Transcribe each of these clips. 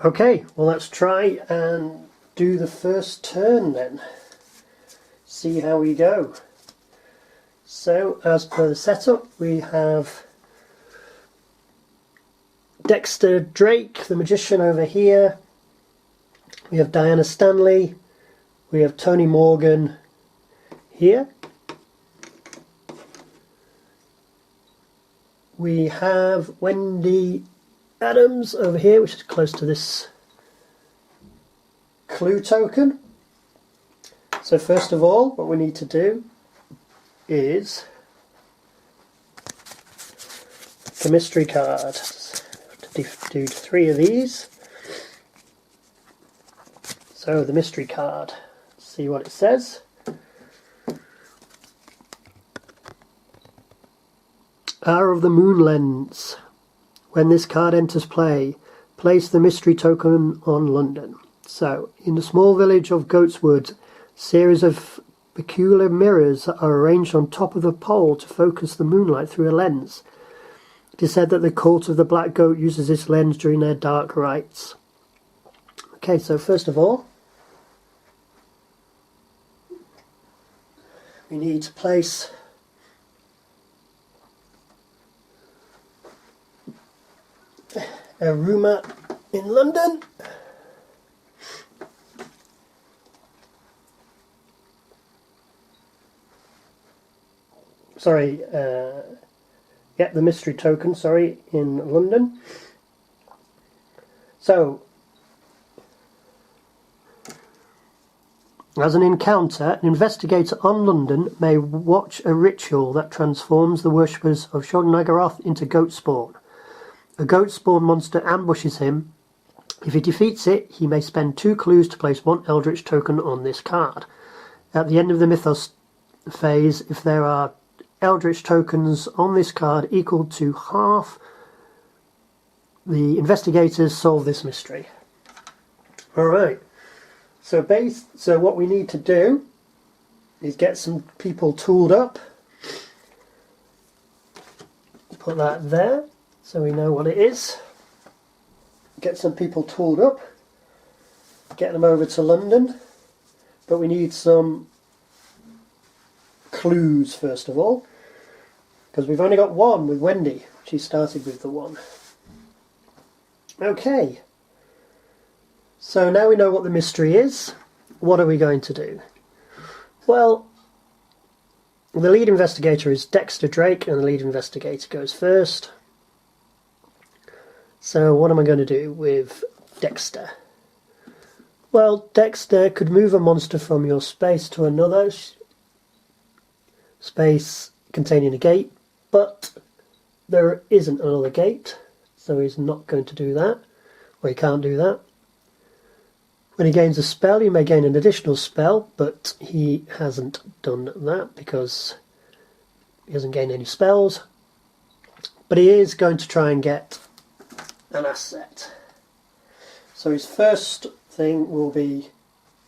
Okay, well let's try and do the first turn then. See how we go. So, as per the setup, we have Dexter Drake, the magician, over here. We have Diana Stanley. We have Tony Morgan here. We have Wendy Adams over here, which is close to this clue token. So first of all, what we need to do is the mystery card. Do 3 of these. So the mystery card, let's see what it says. Hour of the Moon Lens. When this card enters play, place the mystery token on London. So, in the small village of Goatswood, a series of peculiar mirrors are arranged on top of the pole to focus the moonlight through a lens. It is said that the cult of the Black Goat uses this lens during their dark rites. Okay, so first of all, we need to place a room map in London. Sorry, get the mystery token, sorry, in London. So, as an encounter, an investigator on London may watch a ritual that transforms the worshippers of Niggurath into goat spawn. A goat spawn monster ambushes him. If he defeats it, he may spend 2 clues to place 1 Eldritch token on this card. At the end of the Mythos phase, if there are Eldritch tokens on this card equal to half, the investigators solve this mystery. Alright, so what we need to do is get some people tooled up. Put that there so we know what it is. Get some people tooled up, get them over to London, but we need some clues first of all, because we've only got 1 with Wendy. She started with the 1. Okay, so now we know what the mystery is. What are we going to do? Well, the lead investigator is Dexter Drake, and the lead investigator goes first. So what am I going to do with Dexter? Well, Dexter could move a monster from your space to another space containing a gate, but there isn't another gate, so he's not going to do that, or he can't do that. When he gains a spell, he may gain an additional spell, but he hasn't done that because he hasn't gained any spells. But he is going to try and get an asset. So his first thing will be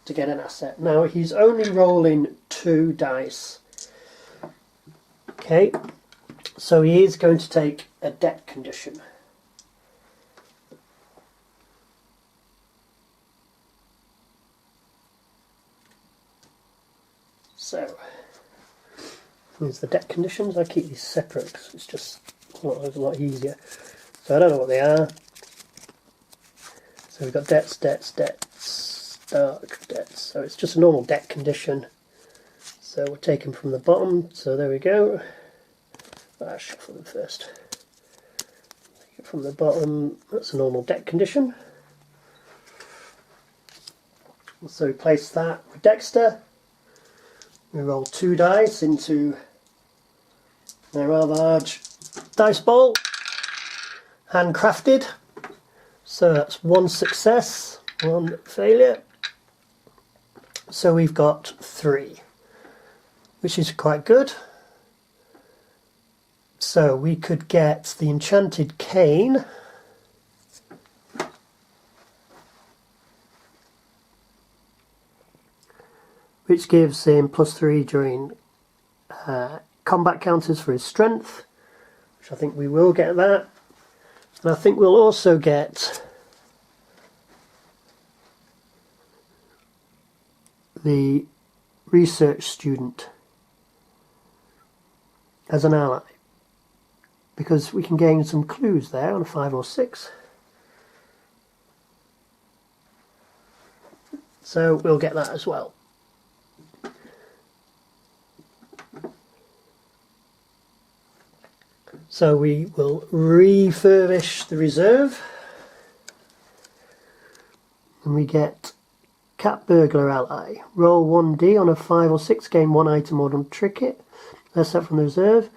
to get an asset. Now he's only rolling 2 dice. Okay, so he is going to take a debt condition. So, here's the debt conditions. I keep these separate because it's just a lot easier. So I don't know what they are. So we've got debts, dark debts. So it's just a normal debt condition. So we'll take them from the bottom. So there we go. I'll shuffle them first. Take it from the bottom. That's a normal debt condition. So we place that with Dexter. We roll 2 dice into a rather large dice bowl. Handcrafted. So that's 1 success, 1 failure. So we've got 3, which is quite good. So we could get the enchanted cane. Which gives him +3 during combat counters for his strength, which I think we will get that. And I think we'll also get the research student as an ally, because we can gain some clues there on a 5 or 6. So we'll get that as well. So we will refurbish the reserve, and we get Cat Burglar ally. Roll 1d on a 5 or 6, gain 1 item or trinket. That's set from the reserve.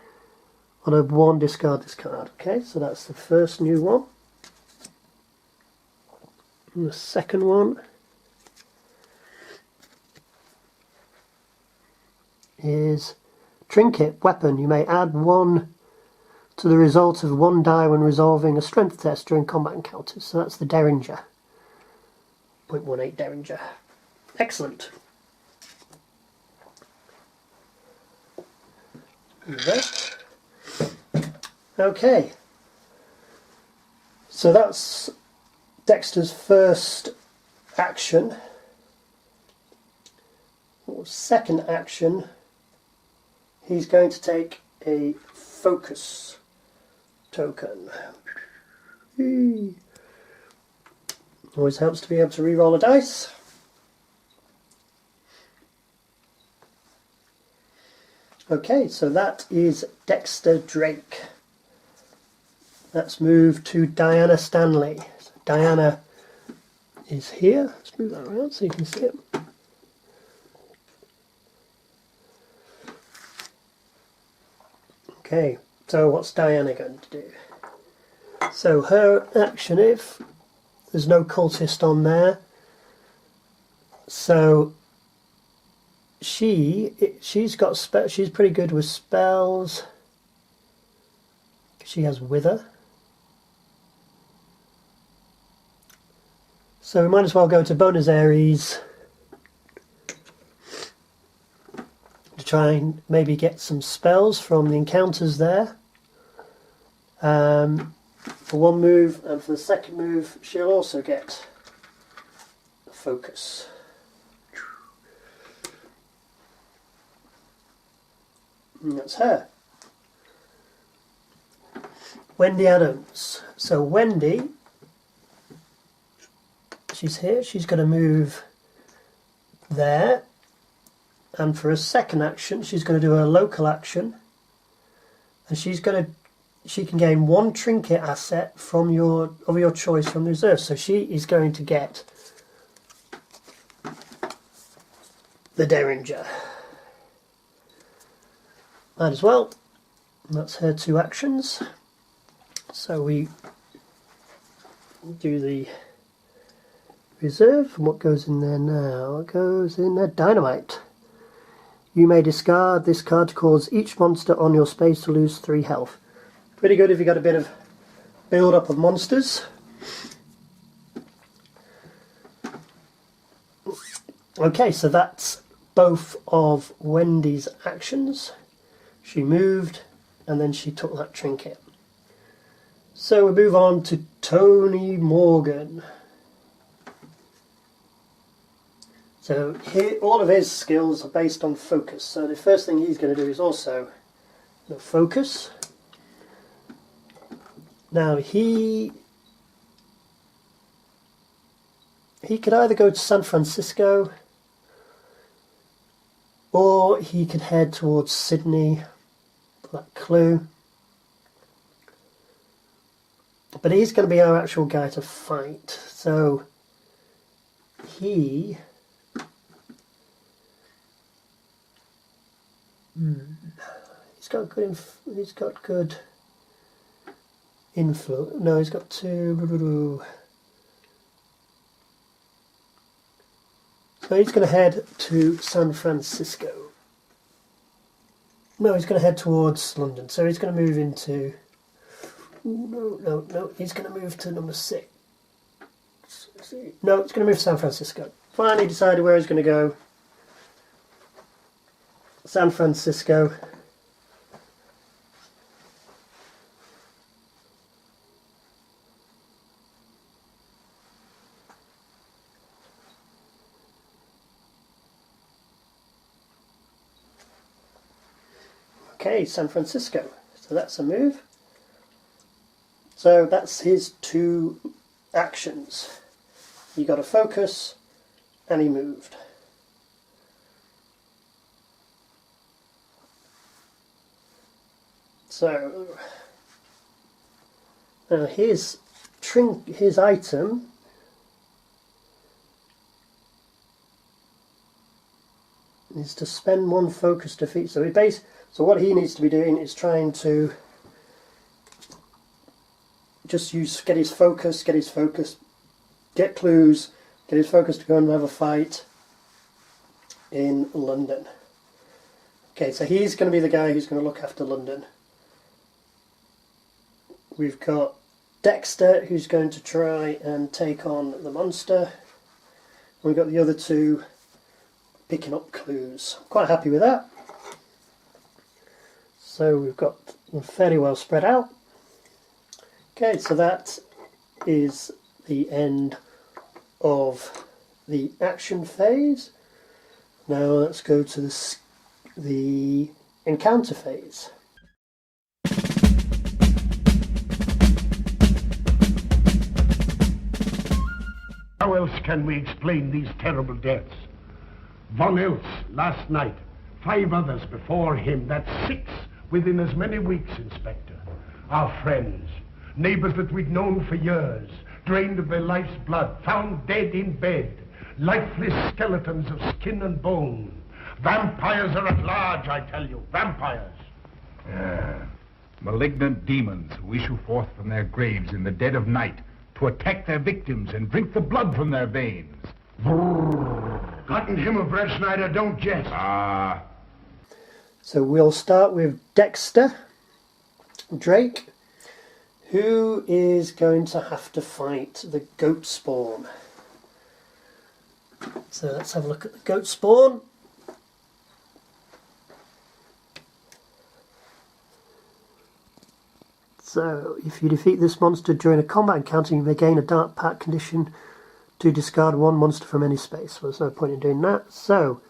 On a 1, discard this card. Okay, so that's the first new one. And the second one is Trinket Weapon. You may add 1 to the result of 1 die when resolving a strength test during combat encounters. So that's the Derringer. 0.18 Derringer. Excellent. Okay. So that's Dexter's first action. Second action, he's going to take a focus token. Always helps to be able to re-roll a dice. Okay, so that is Dexter Drake. Let's move to Diana Stanley. So Diana is here. Let's move that around so you can see it. Okay, so what's Diana going to do? So her action, if there's no cultist on there, so she's pretty good with spells. She has Wither. So we might as well go to Buenos Aires to try and maybe get some spells from the encounters there. For one move, and for the second move she'll also get a focus. And that's her. Wendy Adams. So Wendy, she's here, she's going to move there, and for a second action she's going to do a local action, and she can gain 1 trinket asset of your choice from the reserve. So she is going to get the Derringer. Might as well. That's her 2 actions. So we do the reserve, and what goes in there now? It goes in there, Dynamite. You may discard this card to cause each monster on your space to lose 3 health. Pretty good if you got a bit of build up of monsters. Okay, so that's both of Wendy's actions. She moved and then she took that trinket. So we move on to Tony Morgan. So here, all of his skills are based on focus. So the first thing he's going to do is also focus. Now he could either go to San Francisco, or he could head towards Sydney. That clue. But he's going to be our actual guy to fight. So he's got good influence. No, he's got 2. So he's going to head to San Francisco. No, he's going to head towards London. So he's going to move into... No. He's going to move to number 6. No, it's going to move to San Francisco. Finally decided where he's going to go. San Francisco. Okay, San Francisco. So that's a move. So that's his 2 actions. He got a focus and he moved. So now his item is to spend 1 focus defeat. So what he needs to be doing is trying to just get his focus, get clues, get his focus to go and have a fight in London. Okay, so he's going to be the guy who's going to look after London. We've got Dexter, who's going to try and take on the monster. We've got the other 2 picking up clues. I'm quite happy with that. So we've got them fairly well spread out. Okay, so that is the end of the action phase. Now let's go to the encounter phase. How else can we explain these terrible deaths? Von Ilse last night, 5 others before him. That's 6 within as many weeks, Inspector. Our friends, neighbors that we'd known for years, drained of their life's blood, found dead in bed, lifeless skeletons of skin and bone. Vampires are at large, I tell you, vampires. Yeah. Malignant demons who issue forth from their graves in the dead of night to attack their victims and drink the blood from their veins. Gotten him of Red Schneider, don't jest. So we'll start with Dexter Drake, who is going to have to fight the goat spawn. So let's have a look at the goat spawn. So if you defeat this monster during a combat encounter, you may gain a dark pact condition to discard 1 monster from any space. Well, there's no point in doing that. So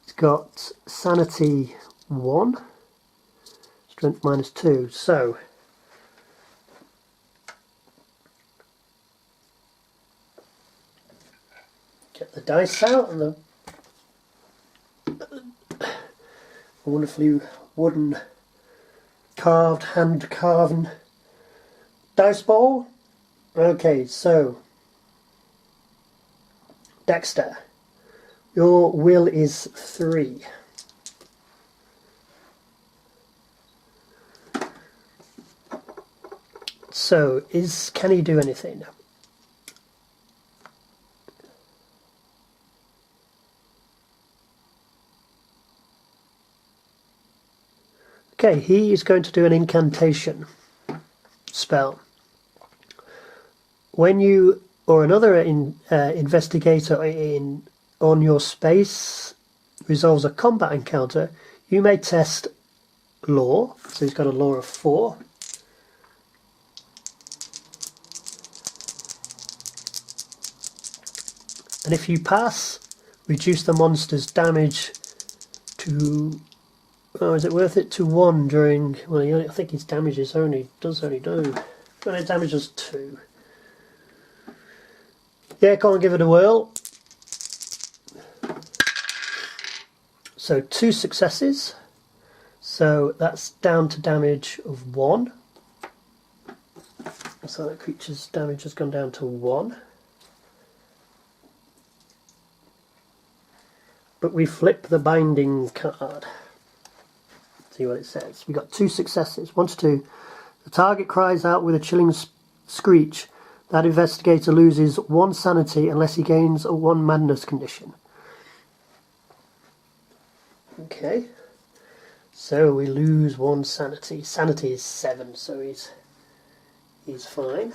it's got sanity 1, strength -2. So get the dice out and the wonderfully wooden hand carved dice ball. Okay, so Dexter, your will is 3. So can he do anything? Okay, he is going to do an incantation spell. When you or another investigator on your space resolves a combat encounter, you may test lore. So he's got a lore of 4. And if you pass, reduce the monster's damage to... Oh, is it worth it to 1 during... Well, I think his damage does only do... Well, it damages 2. Yeah, go on, give it a whirl. So 2 successes. So that's down to damage of 1. So that creature's damage has gone down to 1. But we flip the binding card. See what it says. We got 2 successes. 1 to 2. The target cries out with a chilling screech. That investigator loses 1 sanity unless he gains a 1 madness condition. Okay. So we lose 1 sanity. Sanity is 7, so he's fine.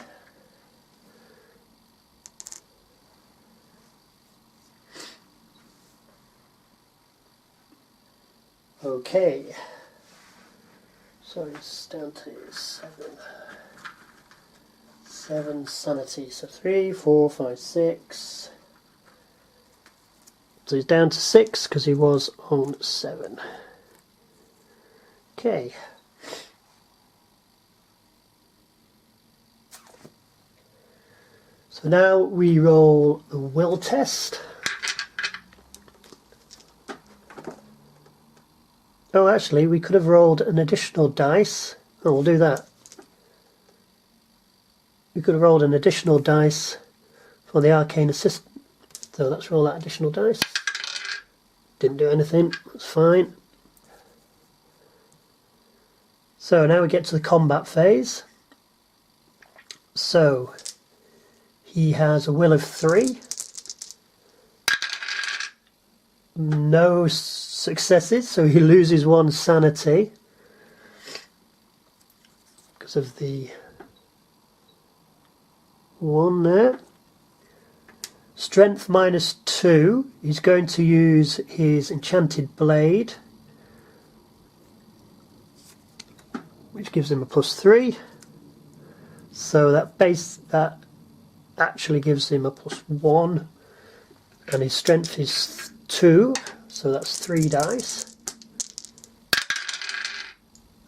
Okay. So it's down to 7 sanity. So 3, 4, 5, 6. So he's down to 6 because he was on 7. Okay. So now we roll the will test. Oh, actually, we could have rolled an additional dice. Oh, we'll do that. We could have rolled an additional dice for the arcane assistant. So let's roll that additional dice. Didn't do anything. That's fine. So now we get to the combat phase. So he has a will of 3. No successes, so he loses 1 sanity because of the 1 there. Strength -2. He's going to use his enchanted blade, which gives him a +3. So that actually gives him a +1, and his strength is 2, so that's 3 dice.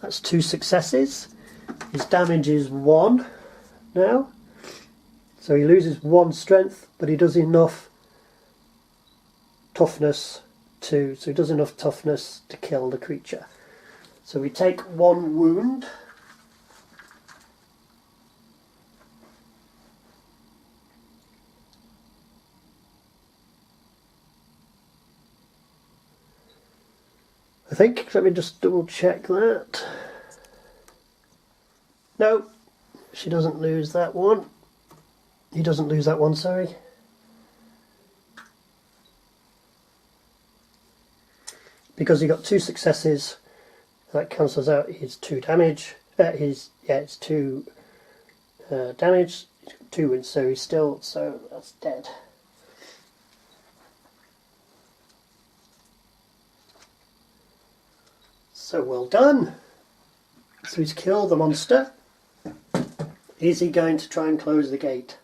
That's 2 successes. His damage is 1 now. So he loses 1 strength, but he does enough toughness to kill the creature. So we take 1 wound. I think, let me just double check that. No, she doesn't lose that one. He doesn't lose that one, sorry. Because he got 2 successes, that cancels out his 2 damage. It's 2 damage, 2 wins, so he's still, so that's dead. So well done. So he's killed the monster. Is he going to try and close the gate?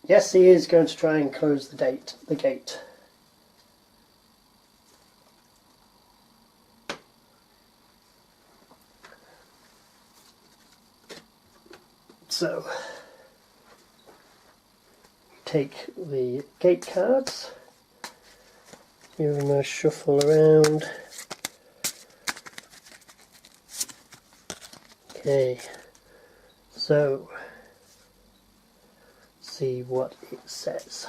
Yes, he is going to try and close the gate. So, take the gate cards, give them a shuffle around. Okay, so see what it says.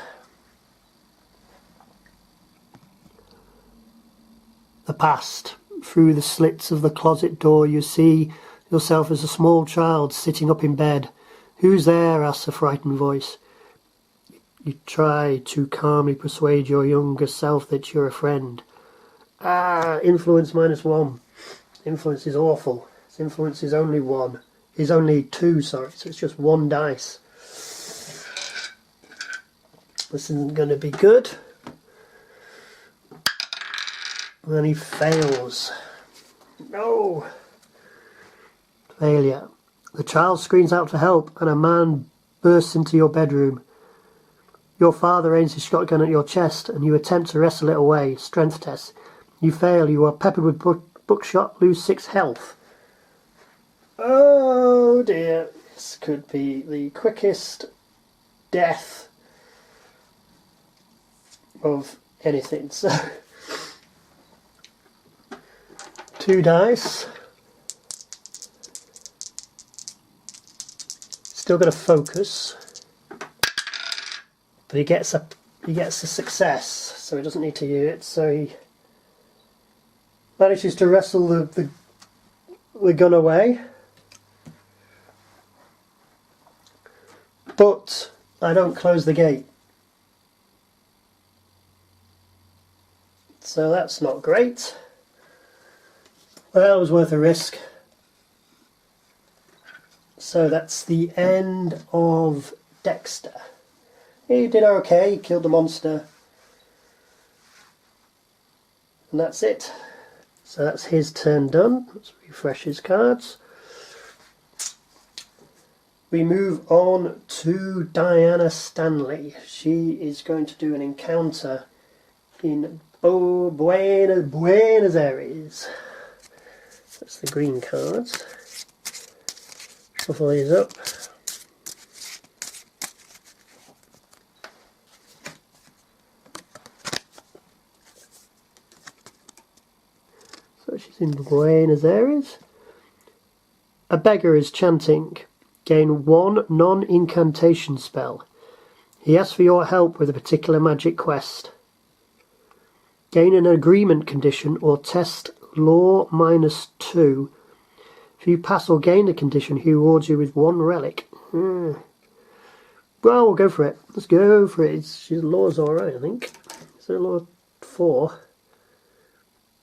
The past. Through the slits of the closet door you see yourself as a small child sitting up in bed. Who's there? Asks a frightened voice. You try to calmly persuade your younger self that you're a friend. Influence -1. Influence is awful. His influence is only 1. He's only 2, sorry, so it's just 1 dice. This isn't going to be good. And then he fails. No! Failure. The child screams out for help and a man bursts into your bedroom. Your father aims his shotgun at your chest and you attempt to wrestle it away. Strength test. You fail. You are peppered with buckshot, lose 6 health. Oh dear. This could be the quickest death of anything. So 2 dice. Still got to focus, but he gets a success, so he doesn't need to use it. So he manages to wrestle the gun away, but I don't close the gate. So that's not great. Well, it was worth a risk. So that's the end of Dexter. He did okay, he killed the monster. And that's it. So that's his turn done. Let's refresh his cards. We move on to Diana Stanley. She is going to do an encounter in Oh, Buenos Aires. That's the green cards. Shuffle these up. So she's in Buenos Aires. A beggar is chanting. Gain 1 non-incantation spell. He asks for your help with a particular magic quest. Gain an agreement condition or test law -2. If you pass or gain the condition, he rewards you with 1 relic. Well, we'll go for it. Let's go for it. She's law's alright, I think. Is there a law 4?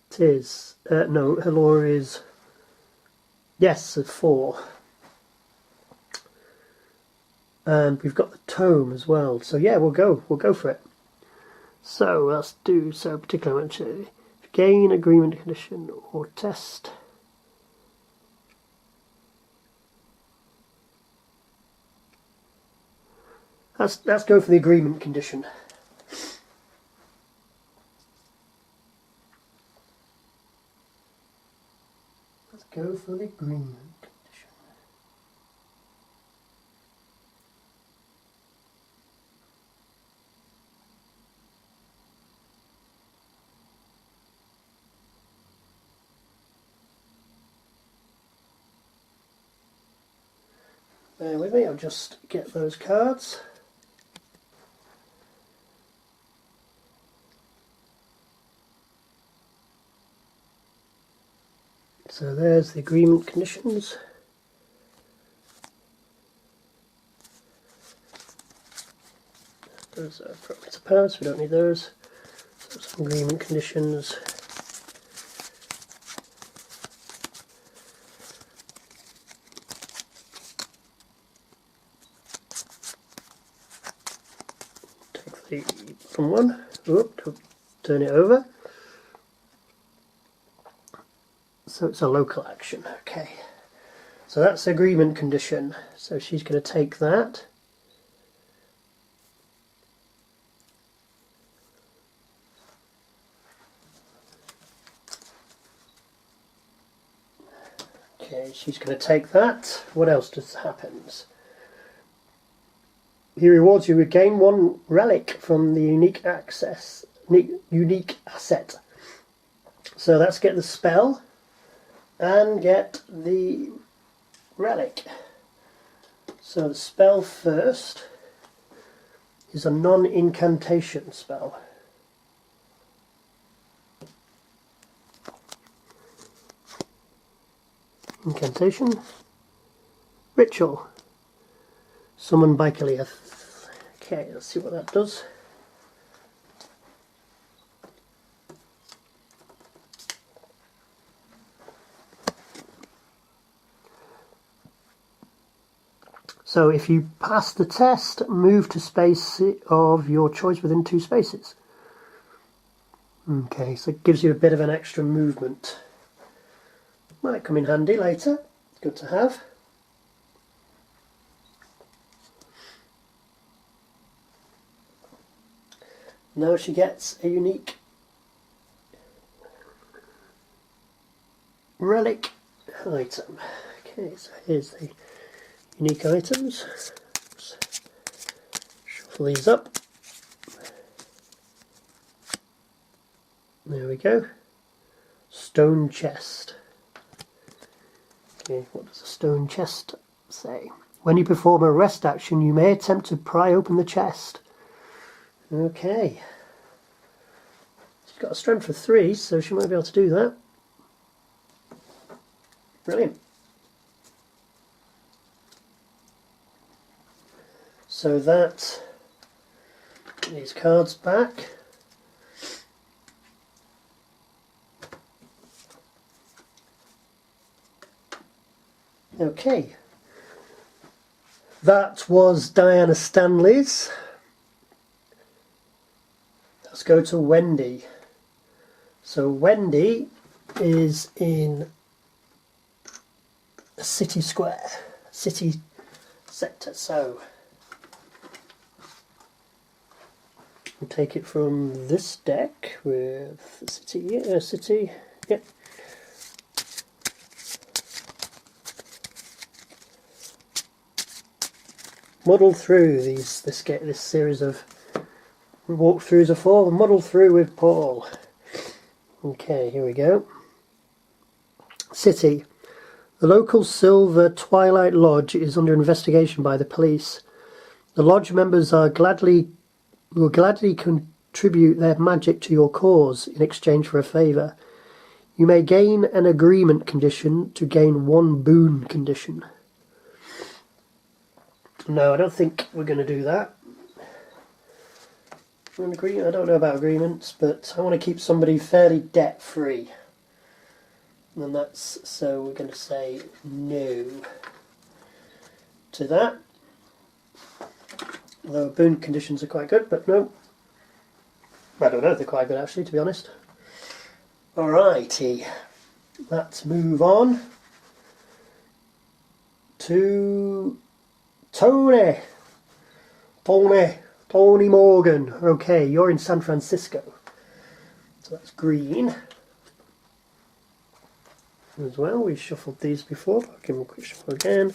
It is. No, her law is... Yes, a 4. And we've got the tome as well. So yeah, we'll go for it. So let's do particular mention. Gain agreement condition or test. Let's go for the agreement condition. Let's go for the agreement condition. Bear with me, I'll just get those cards. So there's the agreement conditions. Those are properties of powers, we don't need those. So some agreement conditions. Take the bottom one, turn it over. So it's a local action, okay. So that's the agreement condition. So she's going to take that. Okay, she's going to take that. What else happens? He rewards you with gain 1 relic from the unique asset. So let's get the spell and get the relic. So the spell first is a non-incantation spell. Incantation. Ritual. Summon by Niggurath. Okay, let's see what that does. So if you pass the test, move to space of your choice within 2 spaces. Okay, so it gives you a bit of an extra movement. Might come in handy later. Good to have. Now she gets a unique relic item. Okay, so here's the unique items. Oops. Shuffle these up. There we go. Stone chest. Okay, what does a stone chest say? When you perform a rest action, you may attempt to pry open the chest. Okay. She's got a strength of 3, so she might be able to do that. Brilliant. So that, these cards back. Okay. That was Diana Stanley's. Let's go to Wendy. So Wendy is in a city square, city sector. So We'll take it from this deck with City, yep. Muddle through this series of walkthroughs of 4, muddle through with Paul. Okay, here we go. City. The local Silver Twilight Lodge is under investigation by the police. The lodge members will gladly contribute their magic to your cause in exchange for a favour. You may gain an agreement condition to gain 1 boon condition. No, I don't think we're going to do that. I don't know about agreements, but I want to keep somebody fairly debt-free. And so we're going to say no to that. Although boon conditions are quite good, but no. I don't know if they're quite good actually, to be honest. Alrighty, let's move on to Tony Morgan. Okay, you're in San Francisco. So that's green. As well, we shuffled these before. I'll give them a quick shuffle again.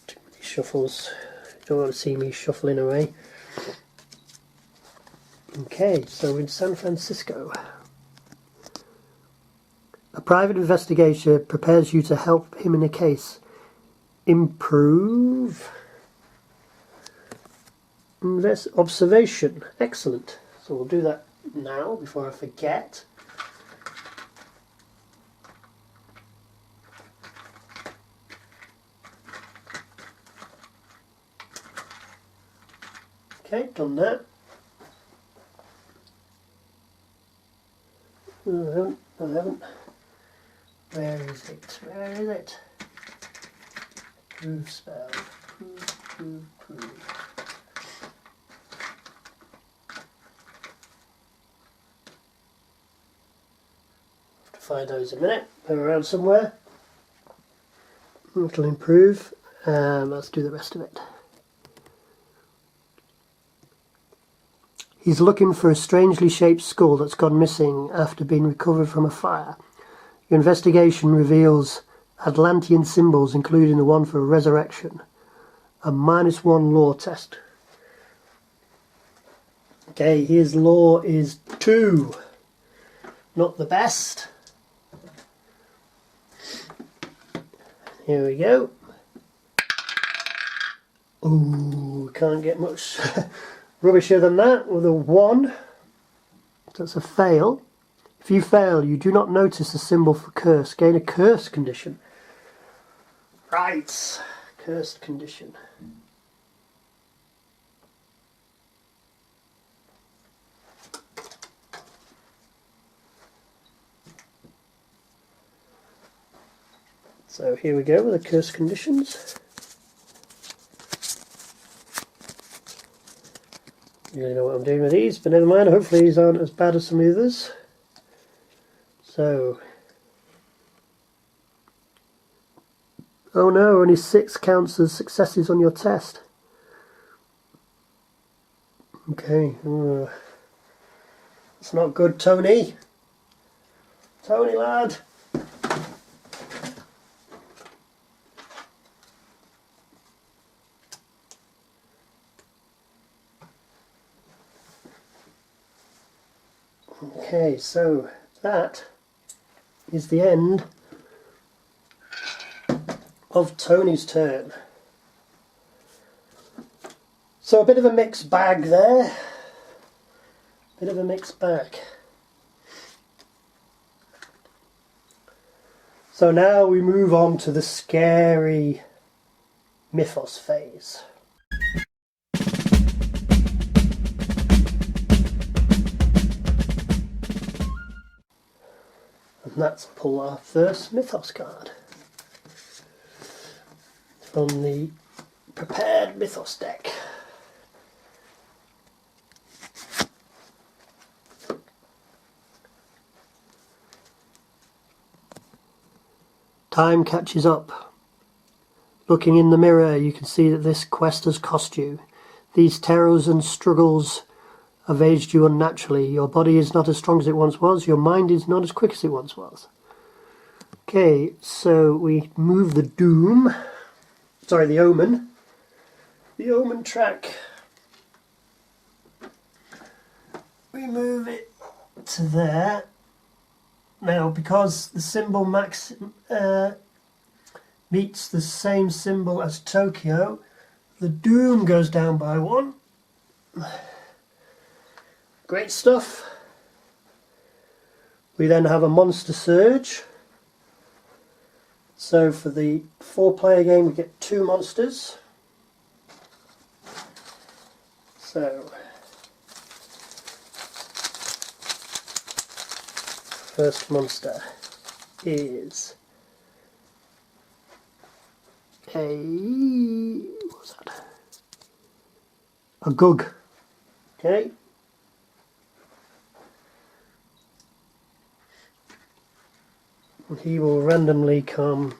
Too many shuffles. You don't want to see me shuffling away. Okay, so in San Francisco. A private investigator prepares you to help him in a case. Improve. Observation. Excellent. So we'll do that now before I forget. Okay, done that. No, I haven't. Where is it? Where is it? Prove spell. Prove. Have to find those in a minute. They're around somewhere. It'll improve. Let's do the rest of it. He's looking for a strangely shaped skull that's gone missing after being recovered from a fire. Your investigation reveals Atlantean symbols, including the one for resurrection. A -1 lore test. Okay, his lore is 2. Not the best. Here we go. Ooh, can't get much rubbisher than that with a 1. That's a fail. If you fail, you do not notice the symbol for curse. Gain a curse condition. Right. Cursed condition. So here we go with the curse conditions. You really know what I'm doing with these, but never mind, hopefully these aren't as bad as some of the others. So, oh no, only 6 counts as successes on your test. Okay, it's not good, Tony. Tony, lad. Okay, so that is the end of Tony's turn. So a bit of a mixed bag there. Bit of a mixed bag. So now we move on to the scary mythos phase. And let's pull our first mythos card from the prepared mythos deck. Time catches up. Looking in the mirror, you can see that this quest has cost you. These terrors and struggles have aged you unnaturally. Your body is not as strong as it once was. Your mind is not as quick as it once was. Okay, so we move the Doom. Sorry, the Omen. The Omen track. We move it to there. Now, because the symbol meets the same symbol as Tokyo, the Doom goes down by 1. Great stuff. We then have a Monster Surge. So for the 4-player game we get 2 monsters. So first monster is what's that? A Gug. Okay. And he will randomly come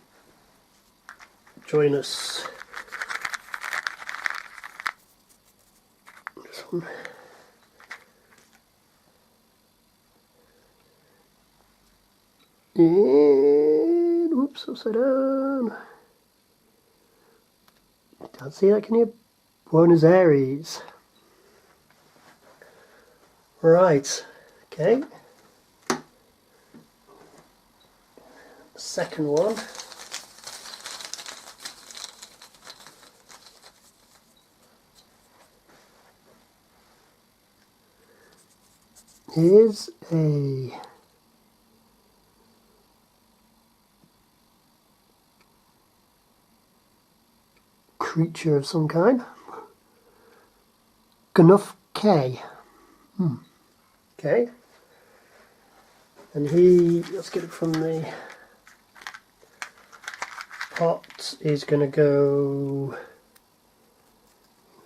join us. This one. And whoops, upside down. Can't see that, can you? Buenos Aires. Right, okay. Second one is a creature of some kind. Gnuff K. Okay. And let's get it from the pot, is going to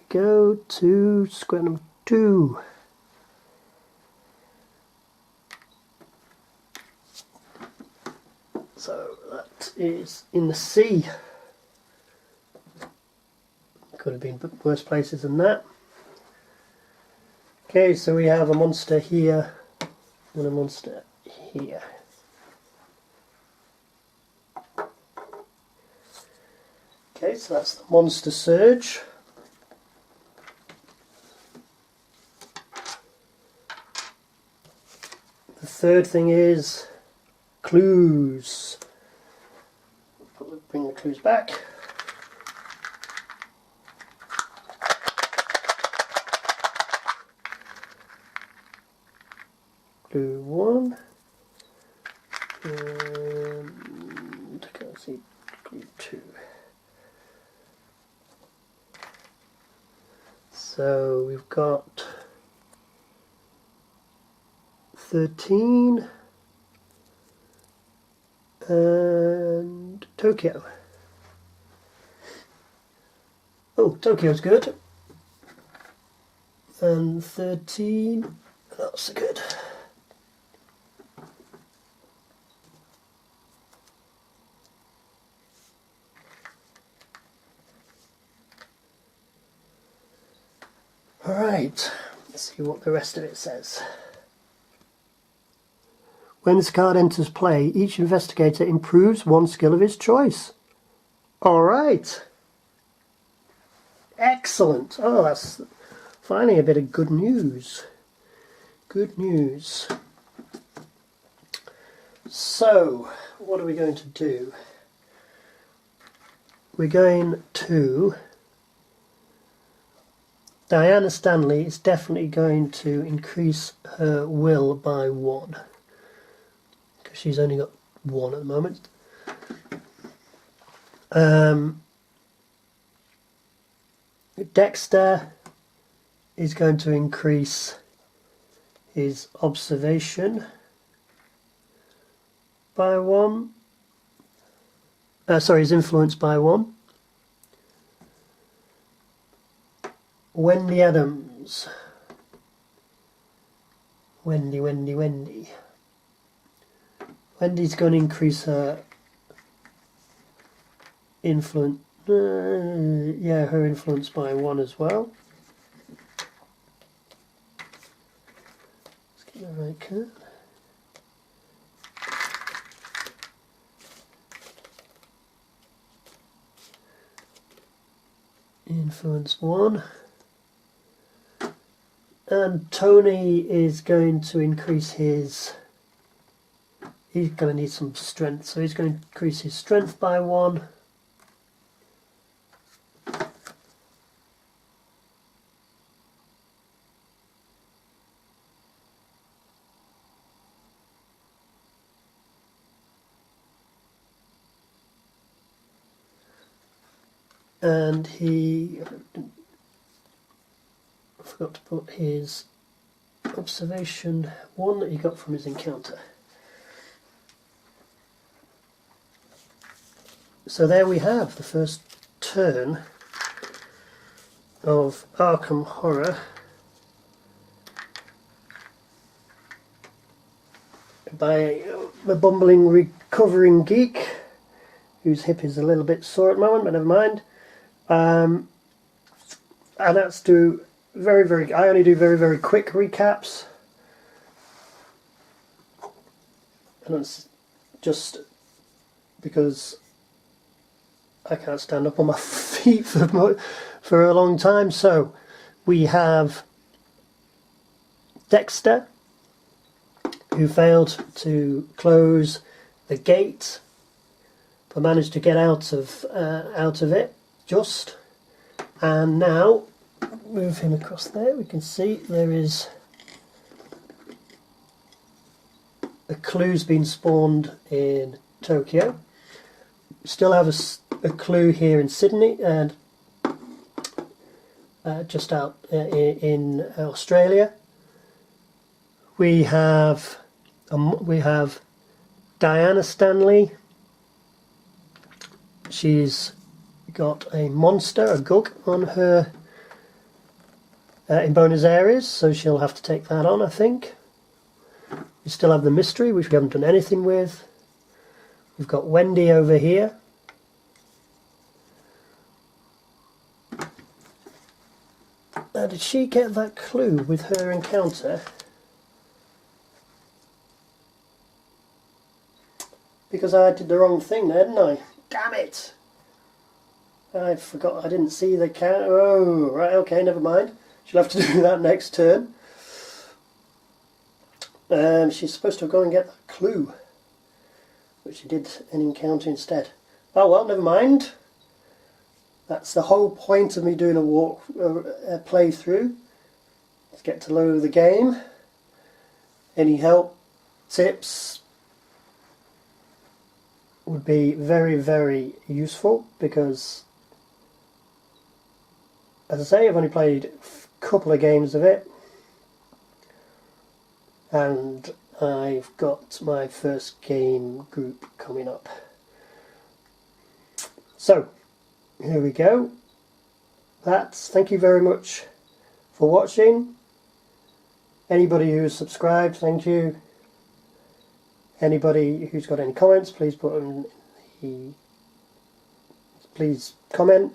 go to square number 2. So that is in the sea. Could have been worse places than that. Okay, so we have a monster here and a monster here. Okay, so that's the Monster Surge. The third thing is clues. Bring the clues back. Clue 1. And I can't see clue 2. So we've got 13 and Tokyo. Oh, Tokyo's good. And 13, that's good. Alright, let's see what the rest of it says. When this card enters play, each investigator improves 1 skill of his choice. Alright. Excellent. Oh, that's finally a bit of good news. Good news. So, what are we going to do? We're going to... Diana Stanley is definitely going to increase her will by 1. Because she's only got 1 at the moment. Dexter is going to increase his observation by 1. Sorry, his influence by 1. Wendy Adams. Wendy. Wendy's going to increase her influence. Her influence by 1 as well. the right card. Influence 1. And Tony is going to increase his... He's going to need some strength, so he's going to increase his strength by 1. And he forgot to put his observation 1 that he got from his encounter. So there we have the first turn of Arkham Horror by a bumbling recovering geek whose hip is a little bit sore at the moment, but never mind. And that's I only do very quick recaps, and that's just because I can't stand up on my feet for a long time. So we have Dexter, who failed to close the gate but managed to get out of it just, and now move him across there. We can see there is a clue's been spawned in Tokyo. We still have a clue here in Sydney and just out in Australia. We have Diana Stanley. She's got a monster, a gug, on her in Buenos Aires, so she'll have to take that on, I think. We still have the mystery, which we haven't done anything with. We've got Wendy over here. Now, did she get that clue with her encounter? Because I did the wrong thing there, didn't I? Damn it! I forgot, I didn't see the count. Oh, right, okay, never mind. She'll have to do that next turn. She's supposed to go and get that clue, but she did an encounter instead. Oh well, never mind. That's the whole point of me doing a playthrough. Let's get to know the game. Any help, tips would be very useful, because, as I say, I've only played a couple of games of it, and I've got my first game group coming up. So, here we go. Thank you very much for watching. Anybody who's subscribed, thank you. Anybody who's got any comments, please put them please comment.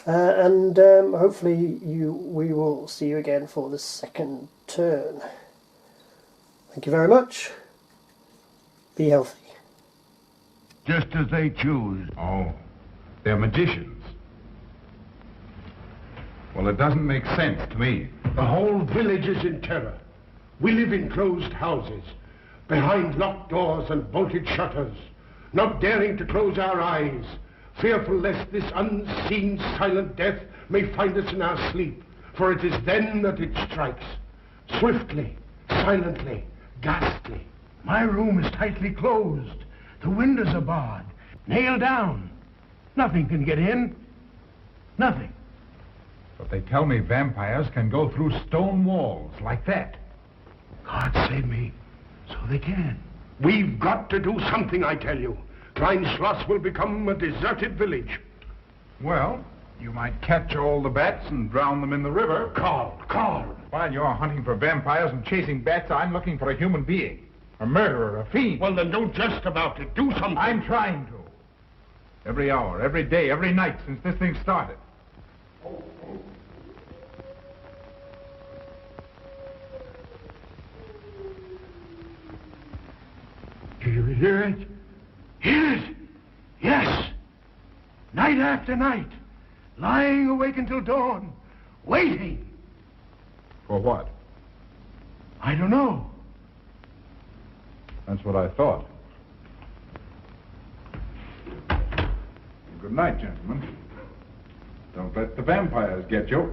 And hopefully we will see you again for the second turn. Thank you very much. Be healthy. Just as they choose. Oh, they're magicians. Well, it doesn't make sense to me. The whole village is in terror. We live in closed houses, behind locked doors and bolted shutters, not daring to close our eyes, fearful lest this unseen silent death may find us in our sleep, for it is then that it strikes. Swiftly, silently, ghastly. My room is tightly closed. The windows are barred, nailed down. Nothing can get in. Nothing. But they tell me vampires can go through stone walls like that. God save me. So they can. We've got to do something, I tell you. Klein Schloss will become a deserted village. Well, you might catch all the bats and drown them in the river. Carl. While you're hunting for vampires and chasing bats, I'm looking for a human being. A murderer, a fiend. Well, then don't jest about it. Do something. I'm trying to. Every hour, every day, every night since this thing started. hear it? Hear it? Yes. Night after night, lying awake until dawn, waiting. For what? I don't know. That's what I thought. Good night, gentlemen. Don't let the vampires get you.